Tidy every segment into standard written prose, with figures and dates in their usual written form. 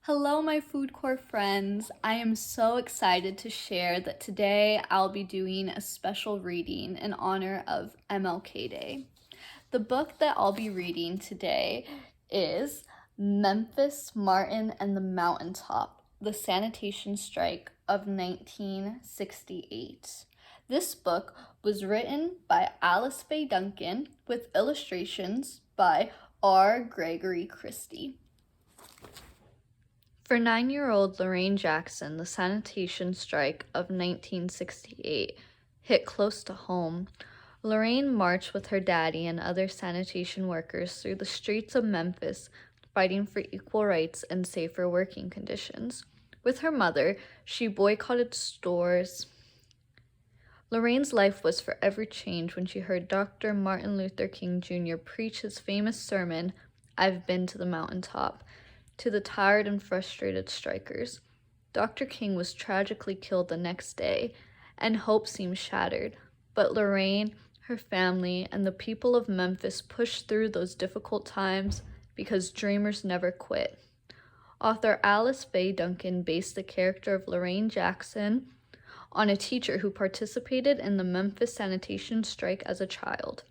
Hello, my food core friends. I am so excited to share that today I'll be doing a special reading in honor of MLK Day. The book that I'll be reading today is Memphis, Martin, and the Mountaintop, the Sanitation Strike of 1968. This book was written by Alice Faye Duncan with illustrations by Gregory Christie. For 9-year-old Lorraine Jackson, the sanitation strike of 1968 hit close to home. Lorraine marched with her daddy and other sanitation workers through the streets of Memphis, fighting for equal rights and safer working conditions. With her mother, she boycotted stores. Lorraine's life was forever changed when she heard Dr. Martin Luther King Jr. preach his famous sermon, "I've been to the mountaintop," to the tired and frustrated strikers. Dr. King was tragically killed the next day, and hope seemed shattered. But Lorraine, her family, and the people of Memphis pushed through those difficult times because dreamers never quit. Author Alice Faye Duncan based the character of Lorraine Jackson on a teacher who participated in the Memphis sanitation strike as a child.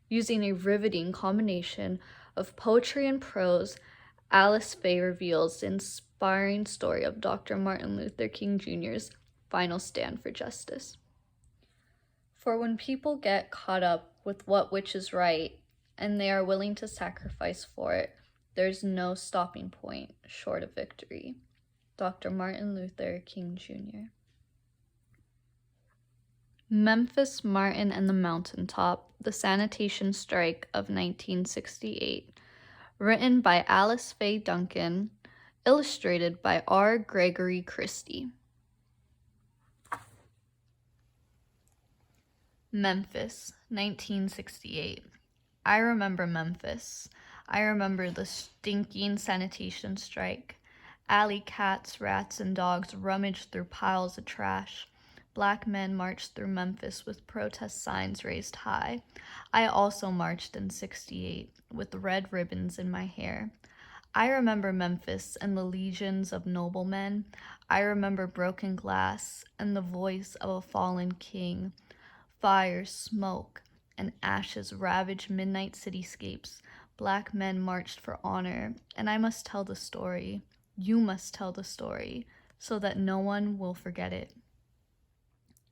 Using a riveting combination of poetry and prose, Alice Faye reveals the inspiring story of Dr. Martin Luther King Jr.'s final stand for justice. For when people get caught up with which is right, and they are willing to sacrifice for it, there's no stopping point short of victory. Dr. Martin Luther King Jr. Memphis, Martin, and the Mountaintop, the Sanitation Strike of 1968. Written by Alice Faye Duncan, illustrated by Gregory Christie. Memphis, 1968. I remember Memphis. I remember the stinking sanitation strike. Alley cats, rats, and dogs rummaged through piles of trash. Black men marched through Memphis with protest signs raised high. I also marched in 68 with red ribbons in my hair. I remember Memphis and the legions of noblemen. I remember broken glass and the voice of a fallen king. Fire, smoke, and ashes ravaged midnight cityscapes. Black men marched for honor, and I must tell the story. You must tell the story, so that no one will forget it.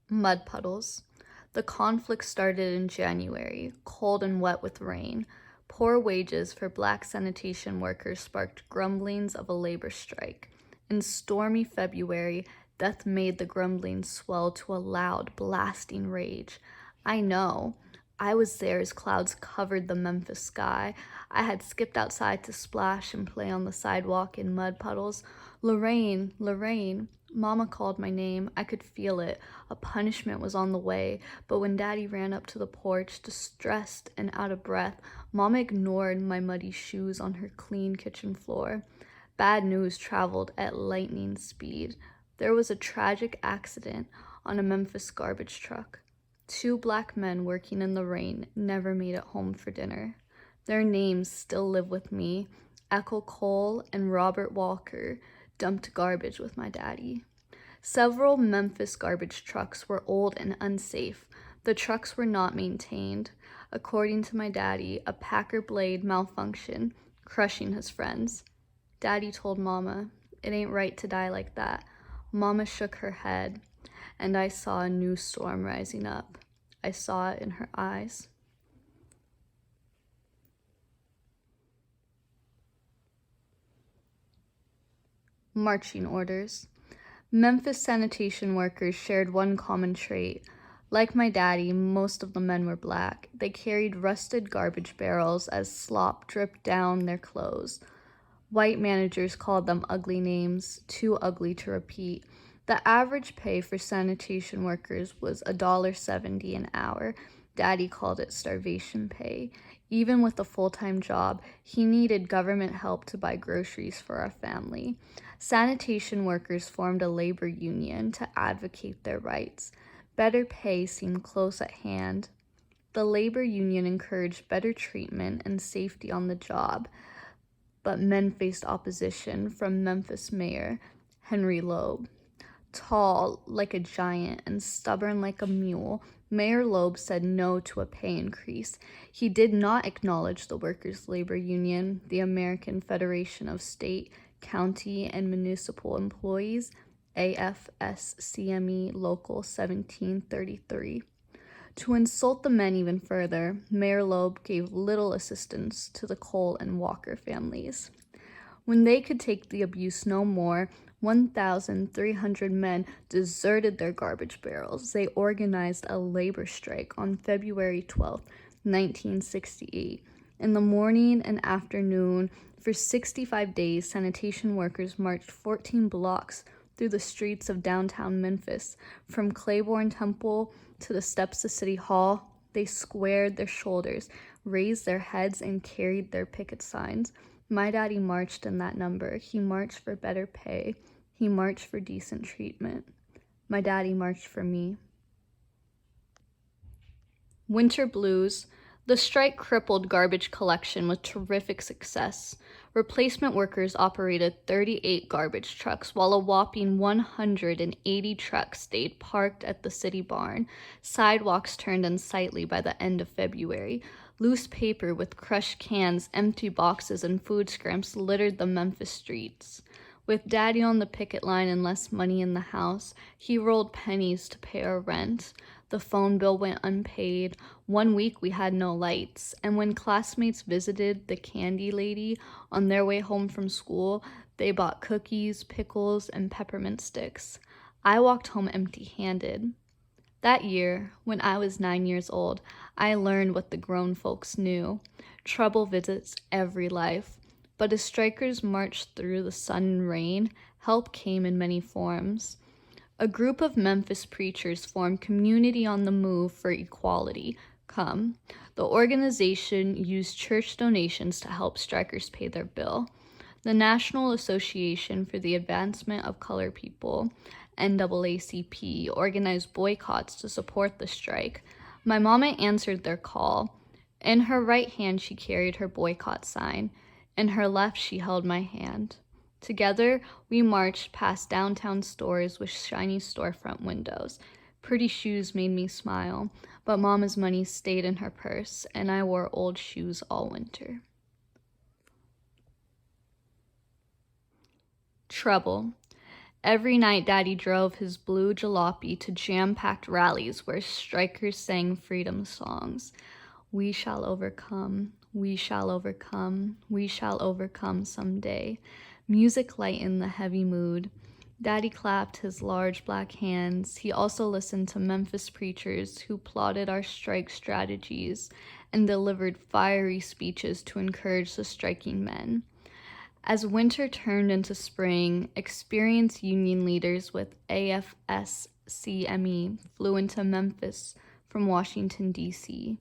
Mud puddles. The conflict started in January, cold and wet with rain. Poor wages for black sanitation workers sparked grumblings of a labor strike. In stormy February, death made the grumblings swell to a loud, blasting rage. I know. I was there as clouds covered the Memphis sky. I had skipped outside to splash and play on the sidewalk in mud puddles. Lorraine, Lorraine. Mama called my name. I could feel it. A punishment was on the way. But when Daddy ran up to the porch, distressed and out of breath, Mama ignored my muddy shoes on her clean kitchen floor. Bad news traveled at lightning speed. There was a tragic accident on a Memphis garbage truck. 2 black men working in the rain never made it home for dinner. Their names still live with me. Echo Cole and Robert Walker dumped garbage with my daddy. Several Memphis garbage trucks were old and unsafe. The trucks were not maintained. According to my daddy, a packer blade malfunctioned, crushing his friends. Daddy told Mama, "It ain't right to die like that." Mama shook her head, and I saw a new storm rising up. I saw it in her eyes. Marching orders. Memphis sanitation workers shared one common trait. Like my daddy, most of the men were black. They carried rusted garbage barrels as slop dripped down their clothes. White managers called them ugly names, too ugly to repeat. The average pay for sanitation workers was $1.70 an hour. Daddy called it starvation pay. Even with a full-time job, he needed government help to buy groceries for our family. Sanitation workers formed a labor union to advocate their rights. Better pay seemed close at hand. The labor union encouraged better treatment and safety on the job, but men faced opposition from Memphis Mayor Henry Loeb. Tall like a giant and stubborn like a mule, Mayor Loeb said no to a pay increase. He did not acknowledge the Workers' Labor Union, the American Federation of State, County, and Municipal Employees, AFSCME Local 1733. To insult the men even further, Mayor Loeb gave little assistance to the Cole and Walker families. When they could take the abuse no more, 1,300 men deserted their garbage barrels. They organized a labor strike on February 12, 1968. In the morning and afternoon, for 65 days, sanitation workers marched 14 blocks through the streets of downtown Memphis. From Claiborne Temple to the steps of City Hall, they squared their shoulders, raised their heads, and carried their picket signs. My daddy marched in that number. He marched for better pay. He marched for decent treatment. My daddy marched for me. Winter blues. The strike crippled garbage collection with terrific success. Replacement workers operated 38 garbage trucks, while a whopping 180 trucks stayed parked at the city barn. Sidewalks turned unsightly by the end of February. Loose paper with crushed cans, empty boxes, and food scraps littered the Memphis streets. With Daddy on the picket line and less money in the house, he rolled pennies to pay our rent. The phone bill went unpaid. 1 week we had no lights. And when classmates visited the candy lady on their way home from school, they bought cookies, pickles, and peppermint sticks. I walked home empty-handed. That year, when I was 9 years old, I learned what the grown folks knew. Trouble visits every life. But as strikers marched through the sun and rain, help came in many forms. A group of Memphis preachers formed Community on the Move for Equality, COME. The organization used church donations to help strikers pay their bill. The National Association for the Advancement of Colored People, NAACP, organized boycotts to support the strike. My mama answered their call. In her right hand, she carried her boycott sign. In her left, she held my hand. Together, we marched past downtown stores with shiny storefront windows. Pretty shoes made me smile, but Mama's money stayed in her purse, and I wore old shoes all winter. Trouble. Every night, Daddy drove his blue jalopy to jam-packed rallies where strikers sang freedom songs. We shall overcome, we shall overcome, we shall overcome someday. Music lightened the heavy mood. Daddy clapped his large black hands. He also listened to Memphis preachers who plotted our strike strategies and delivered fiery speeches to encourage the striking men. As winter turned into spring, experienced union leaders with AFSCME flew into Memphis from Washington, D.C.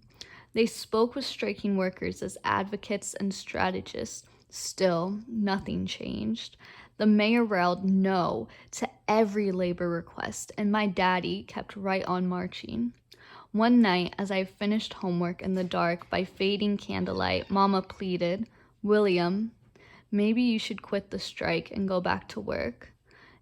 They spoke with striking workers as advocates and strategists. Still, nothing changed. The mayor railed no to every labor request, and my daddy kept right on marching. One night, as I finished homework in the dark by fading candlelight, Mama pleaded, "William, maybe you should quit the strike and go back to work."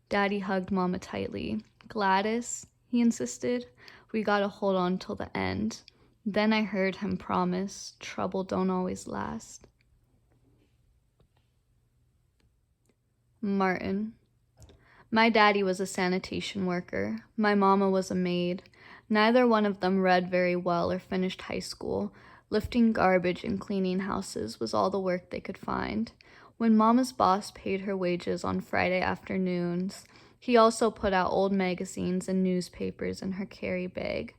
Daddy hugged Mama tightly. "Gladys," he insisted, "we gotta hold on till the end." Then I heard him promise, trouble don't always last. Martin. My daddy was a sanitation worker. My mama was a maid. Neither one of them read very well or finished high school. Lifting garbage and cleaning houses was all the work they could find. When Mama's boss paid her wages on Friday afternoons, he also put out old magazines and newspapers in her carry bag.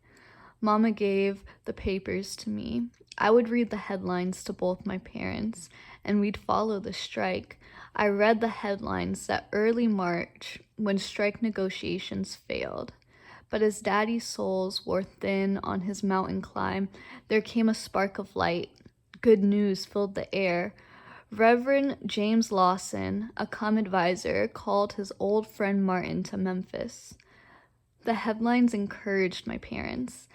Mama gave the papers to me. I would read the headlines to both my parents, and we'd follow the strike. I read the headlines that early March, when strike negotiations failed. But as Daddy's soles wore thin on his mountain climb, there came a spark of light. Good news filled the air. Reverend James Lawson, a COME advisor, called his old friend Martin to Memphis. The headlines encouraged my parents.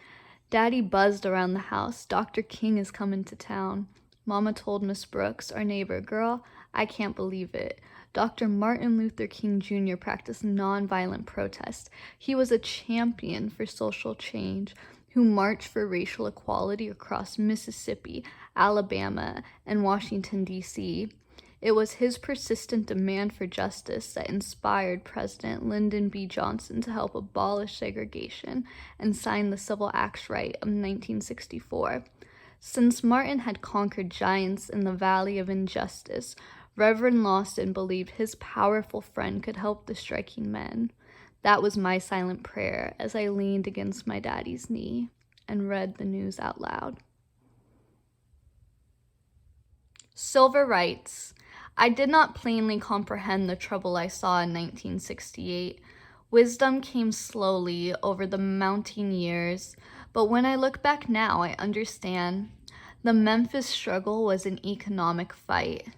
Daddy buzzed around the house. "Dr. King is coming to town." Mama told Miss Brooks, our neighbor, "Girl, I can't believe it. Dr. Martin Luther King Jr. practiced nonviolent protest. He was a champion for social change who marched for racial equality across Mississippi, Alabama, and Washington, D.C. It was his persistent demand for justice that inspired President Lyndon B. Johnson to help abolish segregation and sign the Civil Acts Right of 1964. Since Martin had conquered giants in the Valley of Injustice, Reverend Lawson believed his powerful friend could help the striking men. That was my silent prayer as I leaned against my daddy's knee and read the news out loud. Silver writes, I did not plainly comprehend the trouble I saw in 1968. Wisdom came slowly over the mounting years, but when I look back now, I understand. The Memphis struggle was an economic fight.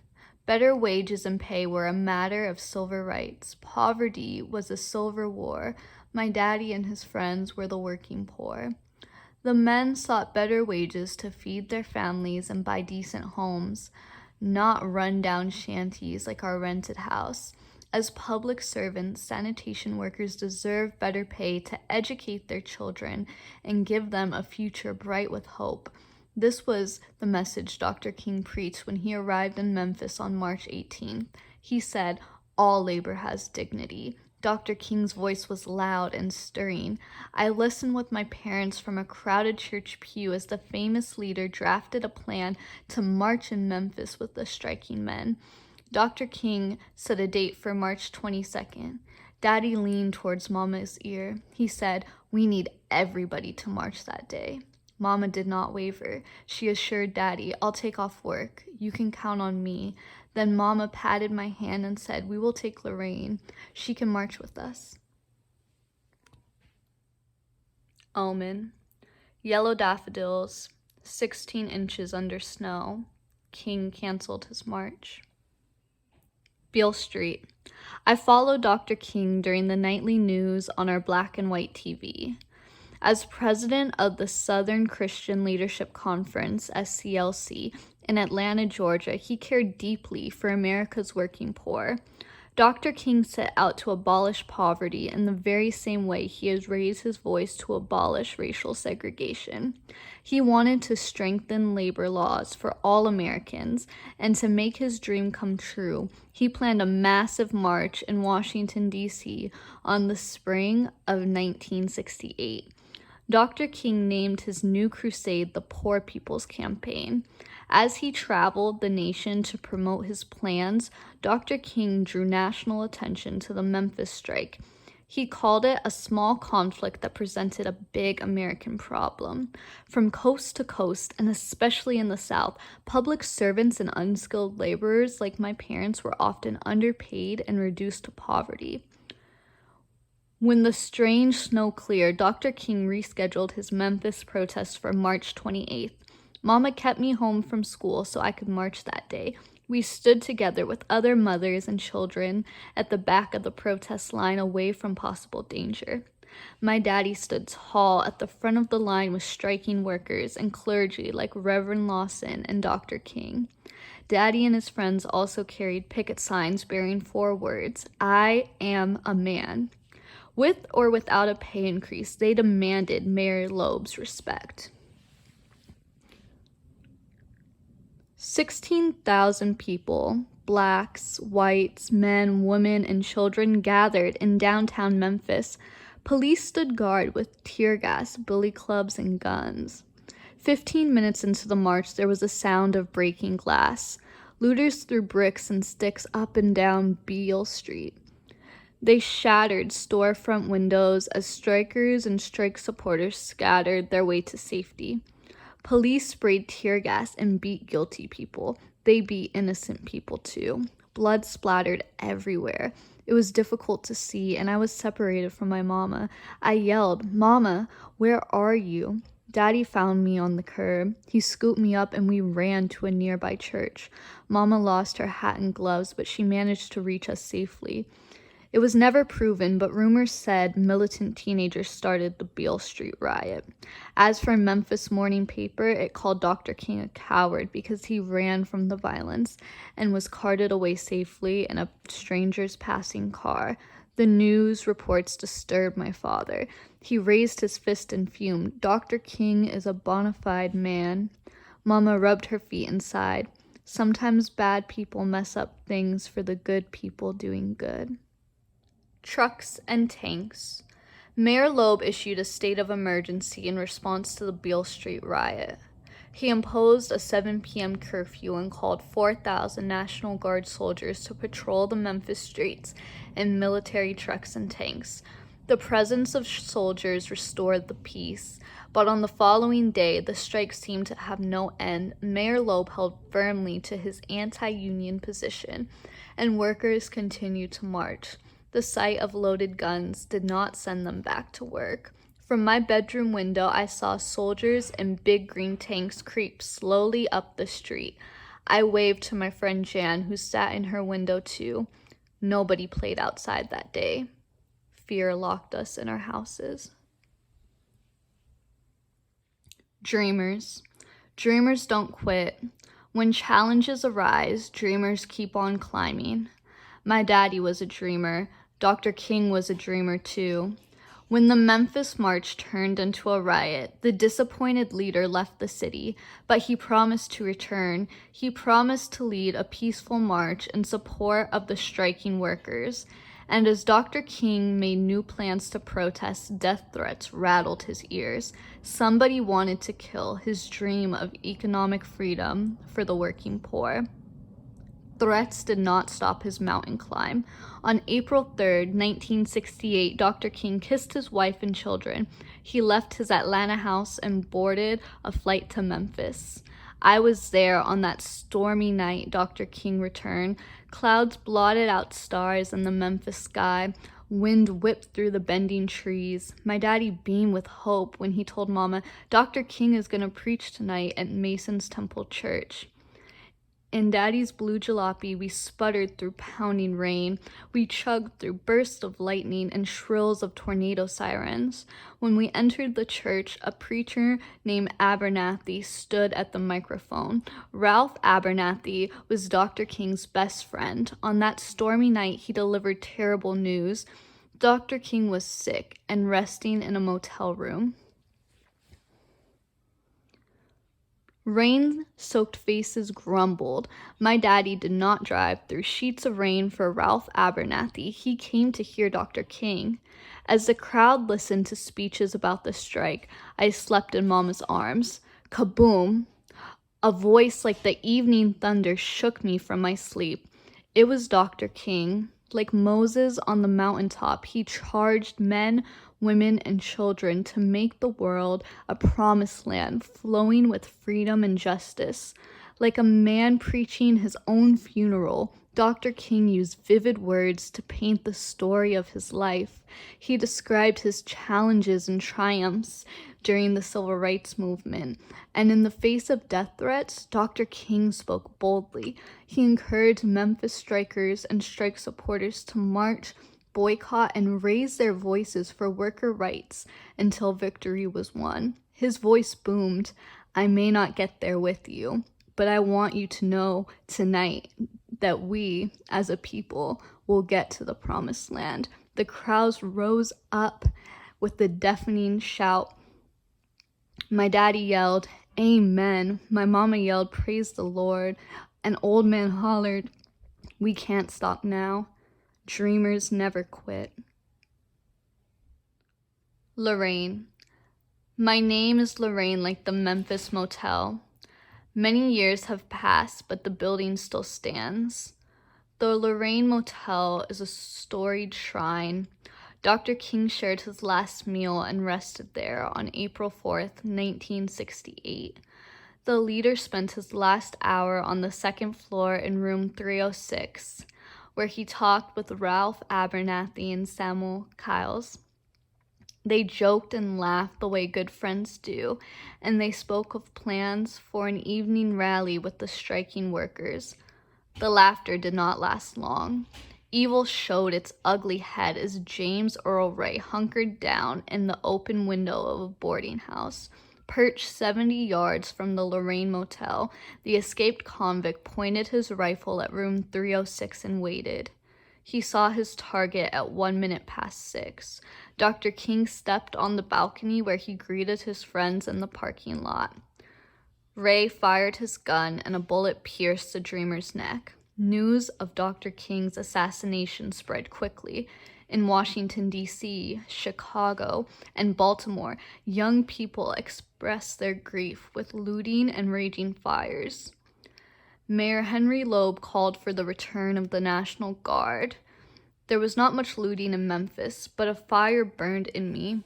Better wages and pay were a matter of civil rights. Poverty was a silver war. My daddy and his friends were the working poor. The men sought better wages to feed their families and buy decent homes, not run-down shanties like our rented house. As public servants, sanitation workers deserve better pay to educate their children and give them a future bright with hope. This was the message Dr. King preached when he arrived in Memphis on March 18th. He said, all labor has dignity. Dr. King's voice was loud and stirring. I listened with my parents from a crowded church pew as the famous leader drafted a plan to march in Memphis with the striking men. Dr. King set a date for March 22nd. Daddy leaned towards Mama's ear. He said, we need everybody to march that day. Mama did not waver. She assured Daddy, I'll take off work. You can count on me. Then Mama patted my hand and said, we will take Lorraine. She can march with us. Omen. Yellow daffodils, 16 inches under snow. King canceled his march. Beale Street. I followed Dr. King during the nightly news on our black and white TV. As president of the Southern Christian Leadership Conference, SCLC, in Atlanta, Georgia, he cared deeply for America's working poor. Dr. King set out to abolish poverty in the very same way he has raised his voice to abolish racial segregation. He wanted to strengthen labor laws for all Americans, and to make his dream come true, he planned a massive march in Washington, D.C. on the spring of 1968. Dr. King named his new crusade the Poor People's Campaign. As he traveled the nation to promote his plans, Dr. King drew national attention to the Memphis strike. He called it a small conflict that presented a big American problem. From coast to coast, and especially in the South, public servants and unskilled laborers like my parents were often underpaid and reduced to poverty. When the strange snow cleared, Dr. King rescheduled his Memphis protest for March 28th. Mama kept me home from school so I could march that day. We stood together with other mothers and children at the back of the protest line away from possible danger. My daddy stood tall at the front of the line with striking workers and clergy like Reverend Lawson and Dr. King. Daddy and his friends also carried picket signs bearing 4 words, I am a man. With or without a pay increase, they demanded Mayor Loeb's respect. 16,000 people, blacks, whites, men, women, and children gathered in downtown Memphis. Police stood guard with tear gas, billy clubs, and guns. 15 minutes into the march, there was a sound of breaking glass. Looters threw bricks and sticks up and down Beale Street. They shattered storefront windows as strikers and strike supporters scattered their way to safety. Police sprayed tear gas and beat guilty people. They beat innocent people too. Blood splattered everywhere. It was difficult to see, and I was separated from my mama. I yelled, Mama, where are you? Daddy found me on the curb. He scooped me up and we ran to a nearby church. Mama lost her hat and gloves, but she managed to reach us safely. It was never proven, but rumors said militant teenagers started the Beale Street riot. As for Memphis morning paper, it called Dr. King a coward because he ran from the violence and was carted away safely in a stranger's passing car. The news reports disturbed my father. He raised his fist and fumed. Dr. King is a bona fide man. Mama rubbed her feet and sighed. Sometimes bad people mess up things for the good people doing good. Trucks and tanks. Mayor Loeb issued a state of emergency in response to the Beale Street riot. He imposed a 7 p.m. curfew and called 4,000 National Guard soldiers to patrol the Memphis streets in military trucks and tanks. The presence of soldiers restored the peace, but on the following day, the strike seemed to have no end. Mayor Loeb held firmly to his anti-union position, and workers continued to march. The sight of loaded guns did not send them back to work. From my bedroom window, I saw soldiers in big green tanks creep slowly up the street. I waved to my friend Jan, who sat in her window too. Nobody played outside that day. Fear locked us in our houses. Dreamers. Dreamers don't quit. When challenges arise, dreamers keep on climbing. My daddy was a dreamer. Dr. King was a dreamer too. When the Memphis March turned into a riot, the disappointed leader left the city, but he promised to return. He promised to lead a peaceful march in support of the striking workers. And as Dr. King made new plans to protest, death threats rattled his ears. Somebody wanted to kill his dream of economic freedom for the working poor. Threats did not stop his mountain climb. On April 3rd, 1968, Dr. King kissed his wife and children. He left his Atlanta house and boarded a flight to Memphis. I was there on that stormy night Dr. King returned. Clouds blotted out stars in the Memphis sky. Wind whipped through the bending trees. My daddy beamed with hope when he told Mama, Dr. King is going to preach tonight at Mason's Temple Church. In Daddy's blue jalopy, we sputtered through pounding rain. We chugged through bursts of lightning and shrills of tornado sirens. When we entered the church, a preacher named Abernathy stood at the microphone. Ralph Abernathy was Dr. King's best friend. On that stormy night, he delivered terrible news. Dr. King was sick and resting in a motel room. Rain-soaked faces grumbled. My daddy did not drive through sheets of rain for Ralph Abernathy. He came to hear Dr. King. As the crowd listened to speeches about the strike, I slept in Mama's arms. Kaboom! A voice like the evening thunder shook me from my sleep. It was Dr. King. Like Moses on the mountaintop, he charged men, women, and children to make the world a promised land flowing with freedom and justice. Like a man preaching his own funeral, Dr. King used vivid words to paint the story of his life. He described his challenges and triumphs during the civil rights movement, and in the face of death threats, Dr. King spoke boldly. He encouraged Memphis strikers and strike supporters to march, boycott, and raise their voices for worker rights until victory was won. His voice boomed, I may not get there with you, but I want you to know tonight that we, as a people, will get to the promised land. The crowds rose up with the deafening shout. My daddy yelled, Amen. My mama yelled, Praise the Lord. An old man hollered, We can't stop now. Dreamers never quit. Lorraine. My name is Lorraine, like the Memphis motel. Many years have passed, but the building still stands. The Lorraine Motel is a storied shrine. Dr. King shared his last meal and rested there on April 4th, 1968. The leader spent his last hour on the second floor in room 306, where he talked with Ralph Abernathy and Samuel Kiles. They joked and laughed the way good friends do, and they spoke of plans for an evening rally with the striking workers. The laughter did not last long. Evil showed its ugly head as James Earl Ray hunkered down in the open window of a boarding house. Perched 70 yards from the Lorraine motel, the escaped convict pointed his rifle at room 306 and waited. He saw his target at 6:01. Dr. King stepped on the balcony where he greeted his friends in the parking lot. Ray fired his gun and a bullet pierced the dreamer's neck. News of Dr. King's assassination spread quickly. In Washington, D.C., Chicago, and Baltimore, young people expressed their grief with looting and raging fires. Mayor Henry Loeb called for the return of the National Guard. There was not much looting in Memphis, but a fire burned in me.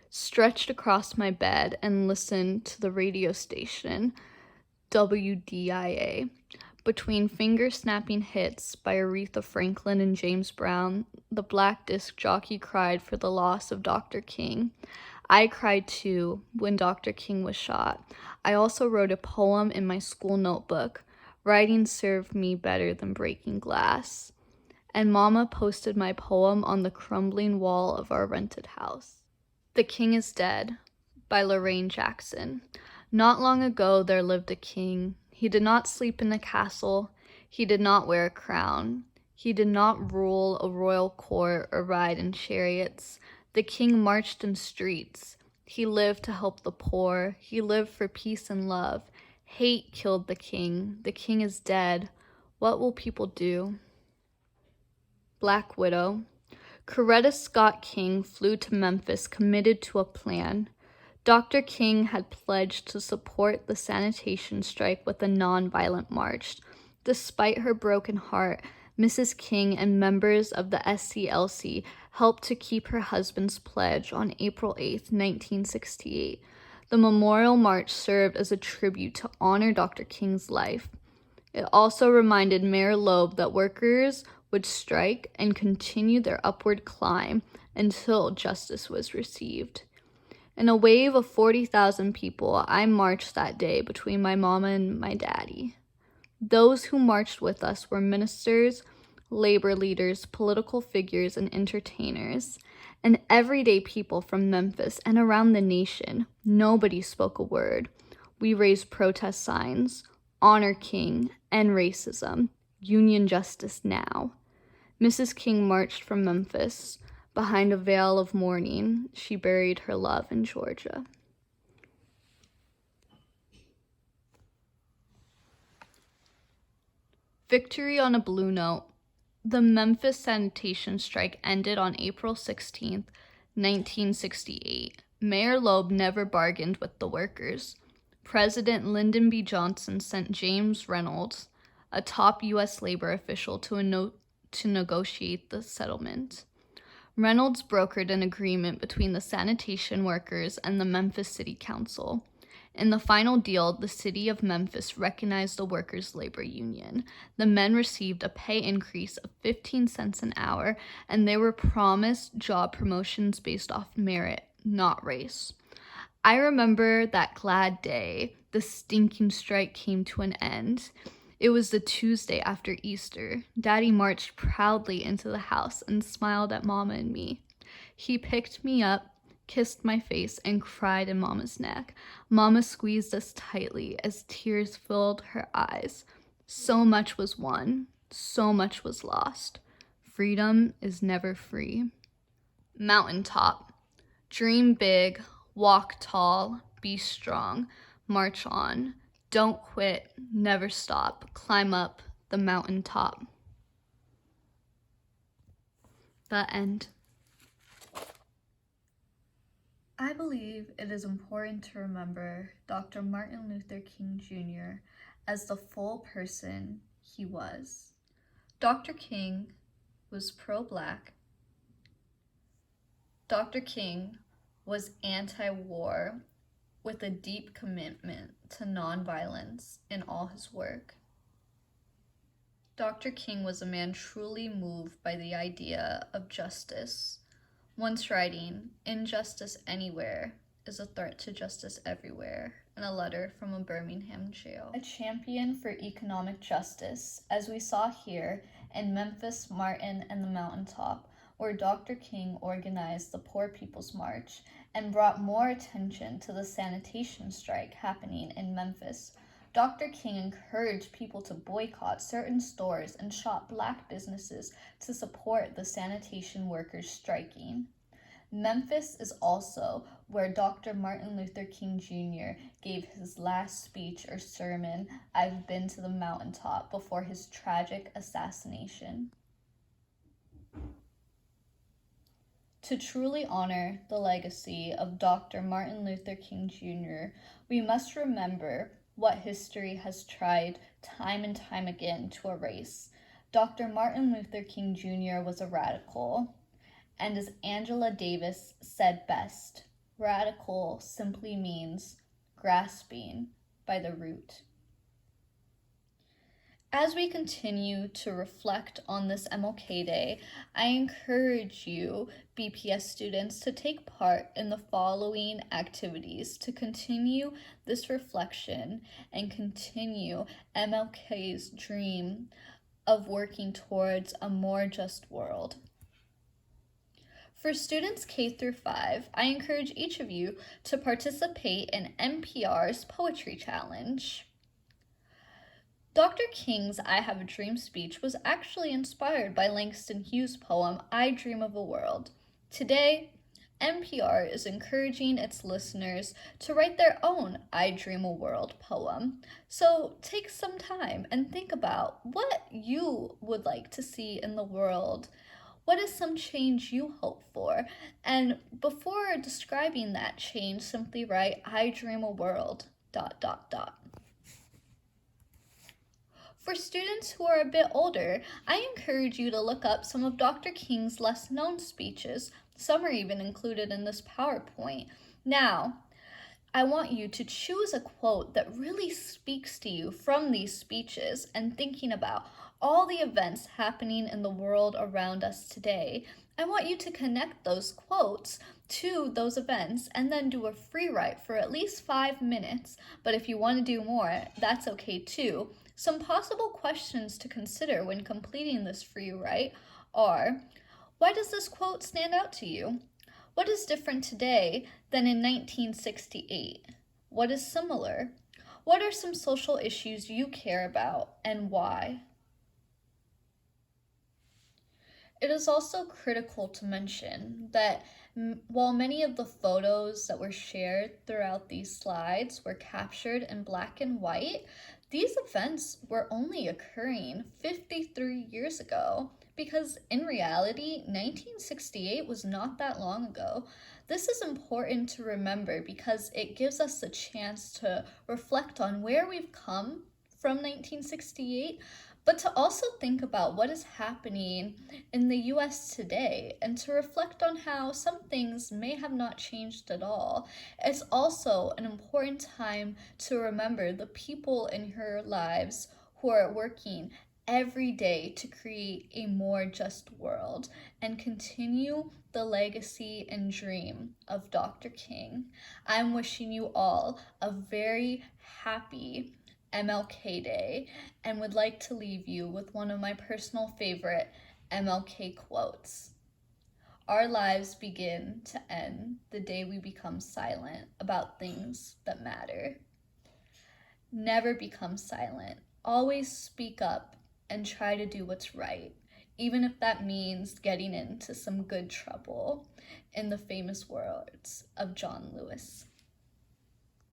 Stretched across my bed and listened to the radio station, WDIA. Between finger-snapping hits by Aretha Franklin and James Brown, the black disc jockey cried for the loss of Dr. King. I cried too when Dr. King was shot. I also wrote a poem in my school notebook. Writing served me better than breaking glass. And Mama posted my poem on the crumbling wall of our rented house. The King is Dead by Lorraine Jackson. Not long ago there lived a king. He did not sleep in a castle. He did not wear a crown. He did not rule a royal court or ride in chariots. The king marched in streets. He lived to help the poor. He lived for peace and love. Hate killed the king. The king is dead. What will people do? Black Widow. Coretta Scott King flew to Memphis committed to a plan. Dr. King had pledged to support the sanitation strike with a nonviolent march. Despite her broken heart, Mrs. King and members of the SCLC helped to keep her husband's pledge on April 8, 1968. The memorial march served as a tribute to honor Dr. King's life. It also reminded Mayor Loeb that workers would strike and continue their upward climb until justice was received. In a wave of 40,000 people, I marched that day between my mama and my daddy. Those who marched with us were ministers, labor leaders, political figures, and entertainers, and everyday people from Memphis and around the nation. Nobody spoke a word. We raised protest signs, honor King, end racism, union justice now. Mrs. King marched from Memphis. Behind a veil of mourning, she buried her love in Georgia. Victory on a blue note. The Memphis Sanitation Strike ended on April 16, 1968. Mayor Loeb never bargained with the workers. President Lyndon B. Johnson sent James Reynolds, a top U.S. labor official, to negotiate the settlement. Reynolds brokered an agreement between the sanitation workers and the Memphis City Council. In the final deal, the city of Memphis recognized the workers' labor union. The men received a pay increase of 15 cents an hour, and they were promised job promotions based off merit, not race. I remember that glad day the stinking strike came to an end. It was the Tuesday after Easter. Daddy marched proudly into the house and smiled at Mama and me. He picked me up, kissed my face, and cried in Mama's neck. Mama squeezed us tightly as tears filled her eyes. So much was won. So much was lost. Freedom is never free. Mountaintop. Dream big, walk tall, be strong, march on. Don't quit, never stop, climb up the mountaintop. The end. I believe it is important to remember Dr. Martin Luther King Jr. as the full person he was. Dr. King was pro-Black. Dr. King was anti-war with a deep commitment to nonviolence in all his work. Dr. King was a man truly moved by the idea of justice, once writing, "Injustice anywhere is a threat to justice everywhere," in a letter from a Birmingham jail. A champion for economic justice, as we saw here, in Memphis, Martin, and the Mountaintop, where Dr. King organized the Poor People's March and brought more attention to the sanitation strike happening in Memphis. Dr. King encouraged people to boycott certain stores and shop black businesses to support the sanitation workers striking. Memphis is also where Dr. Martin Luther King Jr. gave his last speech or sermon, "I've Been to the Mountaintop," before his tragic assassination. To truly honor the legacy of Dr. Martin Luther King Jr., we must remember what history has tried time and time again to erase. Dr. Martin Luther King Jr. was a radical, and as Angela Davis said best, radical simply means grasping by the root. As we continue to reflect on this MLK Day, I encourage you, BPS students, to take part in the following activities to continue this reflection and continue MLK's dream of working towards a more just world. For students K through 5, I encourage each of you to participate in NPR's Poetry Challenge. Dr. King's I Have a Dream speech was actually inspired by Langston Hughes' poem, "I Dream of a World." Today, NPR is encouraging its listeners to write their own I Dream a World poem. So take some time and think about what you would like to see in the world. What is some change you hope for? And before describing that change, simply write, "I dream a world, ... For students who are a bit older, I encourage you to look up some of Dr. King's less known speeches. Some are even included in this PowerPoint. Now, I want you to choose a quote that really speaks to you from these speeches and thinking about all the events happening in the world around us today. I want you to connect those quotes to those events and then do a free write for at least 5 minutes. But if you want to do more, that's okay too. Some possible questions to consider when completing this free write are, why does this quote stand out to you? What is different today than in 1968? What is similar? What are some social issues you care about and why? It is also critical to mention that while many of the photos that were shared throughout these slides were captured in black and white, these events were only occurring 53 years ago, because in reality, 1968 was not that long ago. This is important to remember because it gives us a chance to reflect on where we've come from 1968, but to also think about what is happening in the US today and to reflect on how some things may have not changed at all. It's also an important time to remember the people in her lives who are working every day to create a more just world and continue the legacy and dream of Dr. King. I'm wishing you all a very happy MLK Day and would like to leave you with one of my personal favorite MLK quotes. Our lives begin to end the day we become silent about things that matter. Never become silent. Always speak up and try to do what's right, even if that means getting into some good trouble, in the famous words of John Lewis.